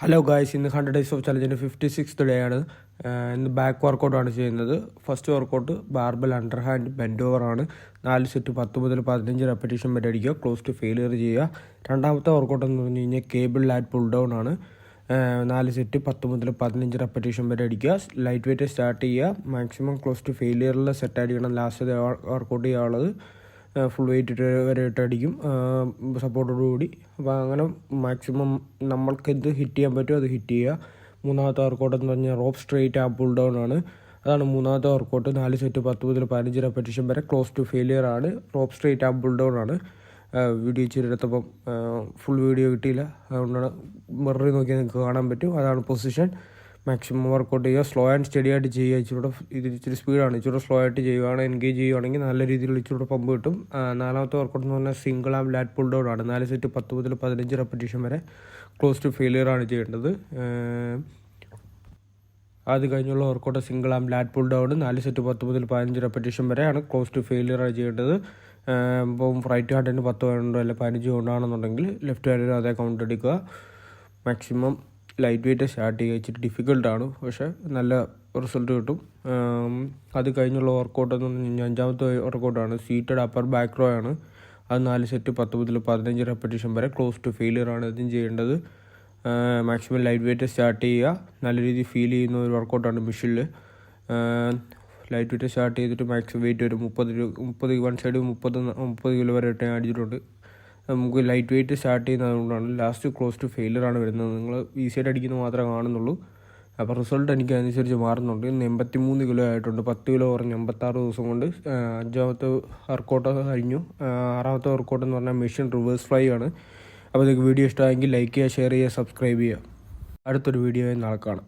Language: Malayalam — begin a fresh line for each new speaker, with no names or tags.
ഹലോ ഗായ്സ്, ഇന്ന് 100 ഡേയ്സ് ഓഫ് ചലഞ്ചിൻ്റെ 56th ഡേ ആണ്. ഇന്ന് ബാക്ക് വർക്കൗട്ടാണ് ചെയ്യുന്നത്. First workout barbell underhand bend ഓവറാണ്. 4 സെറ്റ് 10 മുതൽ 15 റെപ്പറ്റീഷൻ വരെ അടിക്കുക, ക്ലോസ് ടു ഫെയിലിയർ ചെയ്യുക. രണ്ടാമത്തെ വർക്കൗട്ട് എന്ന് പറഞ്ഞു കഴിഞ്ഞാൽ കേബിൾ ലാറ്റ് പുൾ ഡൗൺ ആണ്. 4 സെറ്റ് 10 മുതൽ 15 റെപ്പറ്റീഷൻ വരെ അടിക്കുക. ലൈറ്റ് വെയിറ്റ് സ്റ്റാർട്ട് ചെയ്യുക, മാക്സിമം ക്ലോസ് ടു ഫെയിലിയറിൽ സെറ്റ് അടിക്കണം. ലാസ്റ്റ് വർക്കൗട്ട് ചെയ്യാനുള്ളത് ഫുൾ വെയിറ്റ് വരെ ഇട്ട് അടിക്കും, സപ്പോർട്ടോടുകൂടി. അപ്പോൾ അങ്ങനെ മാക്സിമം നമ്മൾക്ക് എന്ത് ഹിറ്റ് ചെയ്യാൻ പറ്റുമോ അത് ഹിറ്റ് ചെയ്യുക. മൂന്നാമത്തെ വർക്കൗട്ട് എന്ന് പറഞ്ഞാൽ റോപ്പ് സ്ട്രെയിറ്റ് ആം പുൾ ഡൗൺ ആണ്. അതാണ് മൂന്നാമത്തെ വർക്കൗട്ട്. 4 സെറ്റ് 10 മുതൽ 15 റെപ്പറ്റീഷൻ വരെ, ക്ലോസ് ടു ഫെയിലിയർ ആണ്. റോപ്പ് സ്ട്രെയിറ്റ് ആം പുൾ ഡൗൺ ആണ്. വീഡിയോ ചെയ്തെടുത്തപ്പം ഫുൾ വീഡിയോ കിട്ടിയില്ല, അതുകൊണ്ടാണ് മിററിൽ നോക്കിയാൽ നിങ്ങൾക്ക് കാണാൻ പറ്റും. അതാണ് പൊസിഷൻ. മാക്സിമം വർക്കൗട്ട് ചെയ്യുക, സ്ലോ ആൻഡ് സ്റ്റഡി ആയിട്ട് ചെയ്യുക. ഇച്ചിരി സ്പീഡാണ്, ഇച്ചിരി സ്ലോ ആയിട്ട് ചെയ്യുകയാണ്. എൻഗേജ് ചെയ്യുകയാണെങ്കിൽ നല്ല രീതിയിൽ ഇച്ചിരി പമ്പ് കിട്ടും. നാലാമത്തെ വർക്കൗട്ട് എന്ന് പറഞ്ഞാൽ സിംഗിൾ ആം ലാറ്റ് പുൾ ഡൗൺ ആണ്. 4 സെറ്റ് 10 മുതൽ 15 റെപ്പറ്റീഷൻ വരെ, ക്ലോസ് ടു ഫെയിലിയർ ആണ് ചെയ്യേണ്ടത്. അത് കഴിഞ്ഞുള്ള വർക്കൗട്ട് സിംഗിൾ ആം ലാറ്റ് പുൾ ഡൗൺ 4 സെറ്റ് 10 മുതൽ 15 റെപ്പറ്റീഷൻ വരെയാണ്, ക്ലോസ് ടു ഫെയിലിയർ ആണ് ചെയ്യേണ്ടത്. ഇപ്പം റൈറ്റ് ഹാൻഡിന് 10 കൊണ്ടോ അല്ലെങ്കിൽ 15 കൊണ്ടാണെന്നുണ്ടെങ്കിൽ ലെഫ്റ്റ് ഹാൻഡിന് അതേ കൗണ്ട് എടുക്കുക. മാക്സിമം ലൈറ്റ് വെയിറ്റ് സ്റ്റാർട്ട് ചെയ്യുക. ഇച്ചിരി ഡിഫിക്കൽട്ടാണ്, പക്ഷേ നല്ല റിസൾട്ട് കിട്ടും. അത് കഴിഞ്ഞുള്ള വർക്കൗട്ട് എന്ന് പറഞ്ഞു കഴിഞ്ഞാൽ 5ാമത്തെ വർക്കൗട്ടാണ് സീറ്റഡ് അപ്പർ ബാക്ക് റോ ആണ്. അത് 4 സെറ്റ് 10 മുതൽ 15 റെപ്പറ്റീഷൻ വരെ, ക്ലോസ് ടു ഫെയിലിയർ ആണ് ഇതും ചെയ്യേണ്ടത്. മാക്സിമം ലൈറ്റ് വെയിറ്റ് സ്റ്റാർട്ട് ചെയ്യുക. നല്ല രീതിയിൽ ഫീൽ ചെയ്യുന്ന ഒരു വർക്കൗട്ടാണ് മിഷിനിൽ. ലൈറ്റ് വെയിറ്റ് സ്റ്റാർട്ട് ചെയ്തിട്ട് മാക്സിമം വെയിറ്റ് വരും 30 വൺ സൈഡ് 30 കിലോ വരെ ഇട്ട് അടിച്ചിട്ടുണ്ട്. നമുക്ക് ലൈറ്റ് വെയിറ്റ് സ്റ്റാർട്ട് ചെയ്യുന്നതുകൊണ്ടാണ് ലാസ്റ്റ് ക്ലോസ് ടു ഫെയിലിയർ ആണ് വരുന്നത്. നിങ്ങൾ ഈസിയായിട്ട് അടിക്കുന്നത് മാത്രമേ കാണുന്നുള്ളൂ. അപ്പോൾ റിസൾട്ട് എനിക്ക് അനുസരിച്ച് മാറുന്നുണ്ട്. ഇന്ന് 83 കിലോ ആയിട്ടുണ്ട്, 10 കിലോ കുറഞ്ഞ് 86 ദിവസം കൊണ്ട്. 5ാമത്തെ വർക്കൗട്ട് കഴിഞ്ഞു. 6ാമത്തെ വർക്കൗട്ട് എന്ന് പറഞ്ഞാൽ മെഷീൻ റിവേഴ്സ് ഫ്ലൈ ആണ്. അപ്പോൾ നിങ്ങൾക്ക് വീഡിയോ ഇഷ്ടമായെങ്കിൽ ലൈക്ക് ചെയ്യുക, ഷെയർ ചെയ്യുക, സബ്സ്ക്രൈബ് ചെയ്യുക. അടുത്തൊരു വീഡിയോയിൽ നാളെ കാണാം.